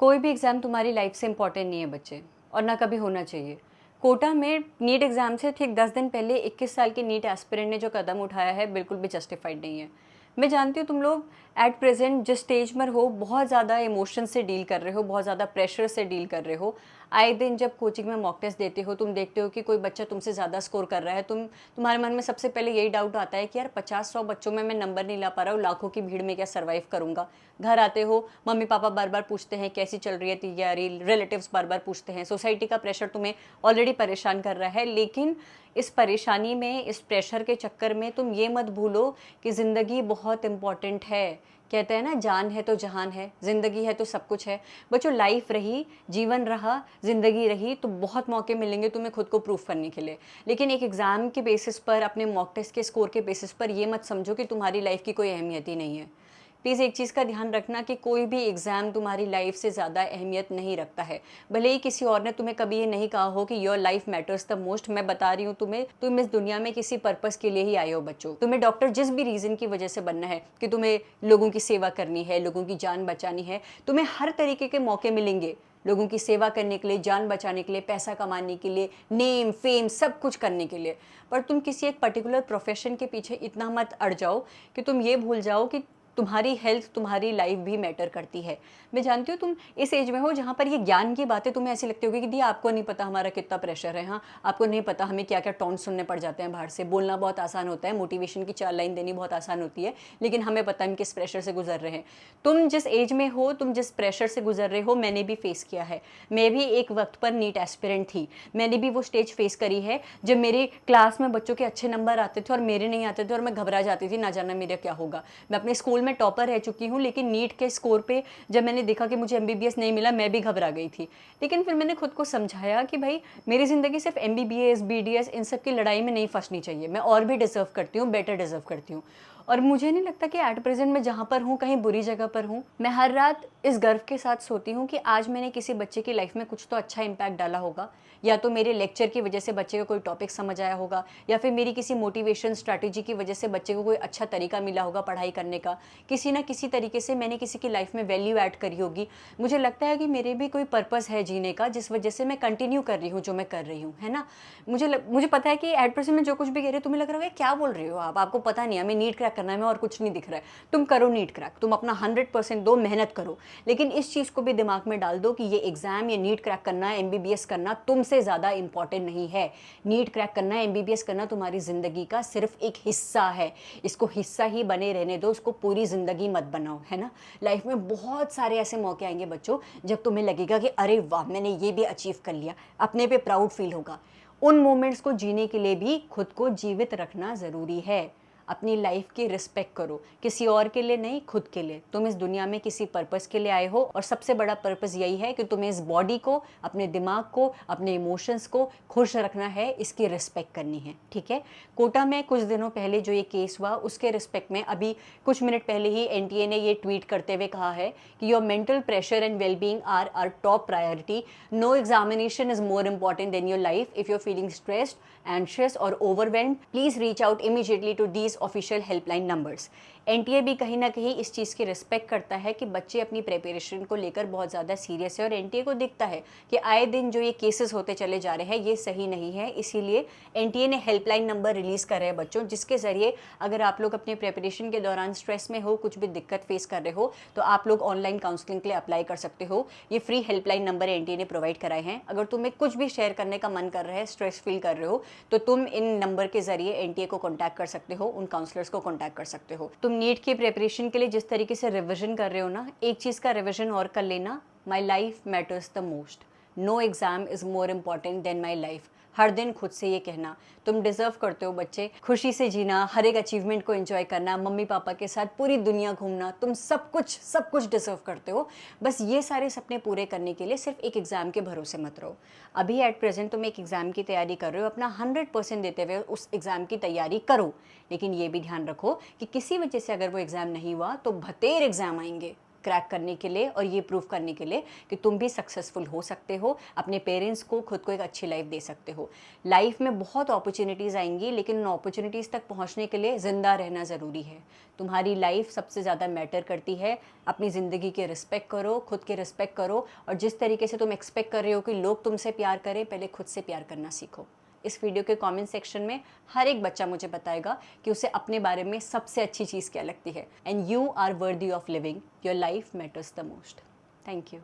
कोई भी एग्ज़ाम तुम्हारी लाइफ से इम्पॉर्टेंट नहीं है बच्चे, और ना कभी होना चाहिए। कोटा में नीट एग्ज़ाम से ठीक 10 दिन पहले 21 साल के नीट एस्पिरेंट ने जो कदम उठाया है बिल्कुल भी जस्टिफाइड नहीं है। मैं जानती हूँ तुम लोग एट प्रेजेंट जिस स्टेज पर हो बहुत ज़्यादा इमोशन से डील कर रहे हो, बहुत ज़्यादा प्रेशर से डील कर रहे हो। आए दिन जब कोचिंग में मॉक टेस्ट देते हो तुम देखते हो कि कोई बच्चा तुमसे ज़्यादा स्कोर कर रहा है, तुम्हारे मन में सबसे पहले यही डाउट आता है कि यार 50-100 बच्चों में मैं नंबर नहीं ला पा रहा हूँ, लाखों की भीड़ में क्या सर्वाइव करूँगा। घर आते हो, मम्मी पापा बार बार पूछते हैं कैसी चल रही है तैयारी, रिलेटिव्स बार बार पूछते हैं, सोसाइटी का प्रेशर तुम्हें ऑलरेडी परेशान कर रहा है। लेकिन इस परेशानी में, इस प्रेशर के चक्कर में तुम ये मत भूलो कि ज़िंदगी बहुत इम्पॉर्टेंट है। कहते हैं ना, जान है तो जहान है, ज़िंदगी है तो सब कुछ है। बच्चों, लाइफ रही, जीवन रहा, ज़िंदगी रही तो बहुत मौके मिलेंगे तुम्हें खुद को प्रूफ करने के लिए। लेकिन एक एग्ज़ाम के बेसिस पर, अपने मॉक टेस्ट के स्कोर के बेसिस पर ये मत समझो कि तुम्हारी लाइफ की कोई अहमियत ही नहीं है। प्लीज़ एक चीज़ का ध्यान रखना कि कोई भी एग्ज़ाम तुम्हारी लाइफ से ज़्यादा अहमियत नहीं रखता है। भले ही किसी और ने तुम्हें कभी ये नहीं कहा हो कि your life matters the most, मैं बता रही हूँ तुम्हें, तुम इस दुनिया में किसी पर्पस के लिए ही आए हो बच्चों। तुम्हें डॉक्टर जिस भी रीज़न की वजह से बनना है, कि तुम्हें लोगों की सेवा करनी है, लोगों की जान बचानी है, तुम्हें हर तरीके के मौके मिलेंगे लोगों की सेवा करने के लिए, जान बचाने के लिए, पैसा कमाने के लिए, नेम फेम सब कुछ करने के लिए। पर तुम किसी एक पर्टिकुलर प्रोफेशन के पीछे इतना मत अड़ जाओ कि तुम ये भूल जाओ कि तुम्हारी हेल्थ, तुम्हारी लाइफ भी मैटर करती है। मैं जानती हूँ तुम इस एज में हो जहाँ पर ये ज्ञान की बातें तुम्हें ऐसी लगती होगी कि दी आपको नहीं पता हमारा कितना प्रेशर है, हाँ आपको नहीं पता हमें क्या क्या टॉन्ट सुनने पड़ जाते हैं बाहर से। बोलना बहुत आसान होता है, मोटिवेशन की 4 लाइन देनी बहुत आसान होती है, लेकिन हमें पता है हम किस प्रेशर से गुजर रहे हैं। तुम जिस एज में हो, तुम जिस प्रेशर से गुजर रहे हो, मैंने भी फेस किया है। मैं भी एक वक्त पर नीट एस्पिरेंट थी, मैंने भी वो स्टेज फेस करी है जब मेरी क्लास में बच्चों के अच्छे नंबर आते थे और मेरे नहीं आते थे, और मैं घबरा जाती थी, ना जाना मेरा क्या होगा। मैं अपने स्कूल में टॉपर रह चुकी हूँ, लेकिन नीट के स्कोर पे जब मैंने देखा कि मुझे एमबीबीएस नहीं मिला, मैं भी घबरा गई थी। लेकिन फिर मैंने खुद को समझाया कि भाई मेरी ज़िंदगी सिर्फ एमबीबीएस, बीडीएस इन सब की लड़ाई में नहीं फंसनी चाहिए। मैं और भी डिजर्व करती हूँ, बेटर डिजर्व करती हूँ। और मुझे नहीं लगता कि एट प्रेजेंट मैं जहाँ पर हूँ कहीं बुरी जगह पर हूँ। मैं हर रात इस गर्व के साथ सोती हूँ कि आज मैंने किसी बच्चे की लाइफ में कुछ तो अच्छा इम्पैक्ट डाला होगा। या तो मेरे लेक्चर की वजह से बच्चे को कोई टॉपिक समझ आया होगा, या फिर मेरी किसी मोटिवेशन स्ट्रैटेजी की वजह से बच्चे को कोई अच्छा तरीका मिला होगा पढ़ाई करने का। किसी ना किसी तरीके से मैंने किसी की लाइफ में वैल्यू ऐड करी होगी। मुझे लगता है कि मेरे भी कोई पर्पस है जीने का, जिस वजह से मैं कंटिन्यू कर रही हूँ जो मैं कर रही हूँ, है ना। मुझे पता है कि एट प्रेजेंट में जो कुछ भी कह रही हूँ तुम्हें लग रहा होगा क्या बोल रही हो आप, आपको पता नहीं, हमें नीट क्रैक करना है, हमें और कुछ नहीं दिख रहा है। तुम करो नीट क्रैक, तुम अपना 100% दो, मेहनत करो। लेकिन इस चीज़ को भी दिमाग में डाल दो कि ये एग्जाम, ये नीट क्रैक करना, एमबीबीएस करना तुमसे ज़्यादा इंपॉर्टेंट नहीं है। नीट क्रैक करना, एमबीबीएस करना तुम्हारी ज़िंदगी का सिर्फ एक हिस्सा है। इसको हिस्सा ही बने रहने दो, उसको पूरी ज़िंदगी मत बनाओ, है ना। लाइफ में बहुत सारे ऐसे मौके आएंगे बच्चों जब तुम्हें लगेगा कि अरे वाह मैंने ये भी अचीव कर लिया, अपने पे प्राउड फील होगा। उन मोमेंट्स को जीने के लिए भी खुद को जीवित रखना ज़रूरी है। अपनी लाइफ की रिस्पेक्ट करो, किसी और के लिए नहीं, खुद के लिए। तुम इस दुनिया में किसी पर्पस के लिए आए हो, और सबसे बड़ा पर्पस यही है कि तुम्हें इस बॉडी को, अपने दिमाग को, अपने इमोशंस को खुश रखना है, इसकी रिस्पेक्ट करनी है, ठीक है। कोटा में कुछ दिनों पहले जो ये केस हुआ उसके रिस्पेक्ट में अभी कुछ मिनट पहले ही एनटीए ने ये ट्वीट करते हुए कहा है कि your mental pressure and wellbeing are our top priority. No examination is more important than your life. If you're feeling stressed, anxious or overwhelmed, please reach out immediately to these official helpline numbers. NTA भी कहीं ना कहीं इस चीज़ की respect करता है कि बच्चे अपनी प्रिपरेशन को लेकर बहुत ज़्यादा सीरियस है, और एनटीए को दिखता है कि आए दिन जो ये केसेस होते चले जा रहे हैं ये सही नहीं है। इसीलिए एनटीए ने हेल्पलाइन नंबर रिलीज़ करे हैं बच्चों, जिसके ज़रिए अगर आप लोग अपने प्रिपरेशन के दौरान स्ट्रेस में हो, कुछ भी दिक्कत फेस कर रहे हो, तो आप लोग ऑनलाइन काउंसलिंग के लिए अप्लाई कर सकते हो। ये फ्री हेल्पलाइन नंबर एनटीए ने प्रोवाइड कराए हैं। अगर तुम्हें कुछ भी शेयर करने का मन कर रहा है, स्ट्रेस फील कर रहे हो, तो तुम इन नंबर के जरिए एनटीए को कॉन्टैक्ट कर सकते हो, उन काउंसलर्स को कॉन्टैक्ट कर सकते हो। तुम नीट की प्रिपरेशन के लिए जिस तरीके से रिविजन कर रहे हो ना, एक चीज़ का रिविजन और कर लेना, my life matters the most. No exam is more important than my life. हर दिन खुद से ये कहना। तुम डिजर्व करते हो बच्चे, खुशी से जीना, हर एक अचीवमेंट को एंजॉय करना, मम्मी पापा के साथ पूरी दुनिया घूमना, तुम सब कुछ डिजर्व करते हो। बस ये सारे सपने पूरे करने के लिए सिर्फ एक एग्ज़ाम के भरोसे मत रहो। अभी एट प्रेजेंट तुम एक एग्ज़ाम की तैयारी कर रहे हो, अपना 100% देते हुए उस एग्ज़ाम की तैयारी करो। लेकिन ये भी ध्यान रखो कि किसी वजह से अगर वो एग्ज़ाम नहीं हुआ तो भतेर एग्ज़ाम आएंगे। क्रैक करने के लिए और ये प्रूव करने के लिए कि तुम भी सक्सेसफुल हो सकते हो, अपने पेरेंट्स को, खुद को एक अच्छी लाइफ दे सकते हो। लाइफ में बहुत अपॉर्चुनिटीज़ आएंगी, लेकिन उन अपॉर्चुनिटीज़ तक पहुंचने के लिए ज़िंदा रहना ज़रूरी है। तुम्हारी लाइफ सबसे ज़्यादा मैटर करती है। अपनी ज़िंदगी के रिस्पेक्ट करो, खुद के रिस्पेक्ट करो, और जिस तरीके से तुम एक्सपेक्ट कर रहे हो कि लोग तुमसे प्यार करें, पहले खुद से प्यार करना सीखो। इस वीडियो के कमेंट सेक्शन में हर एक बच्चा मुझे बताएगा कि उसे अपने बारे में सबसे अच्छी चीज़ क्या लगती है। And you are worthy of living, your life matters the most. Thank you.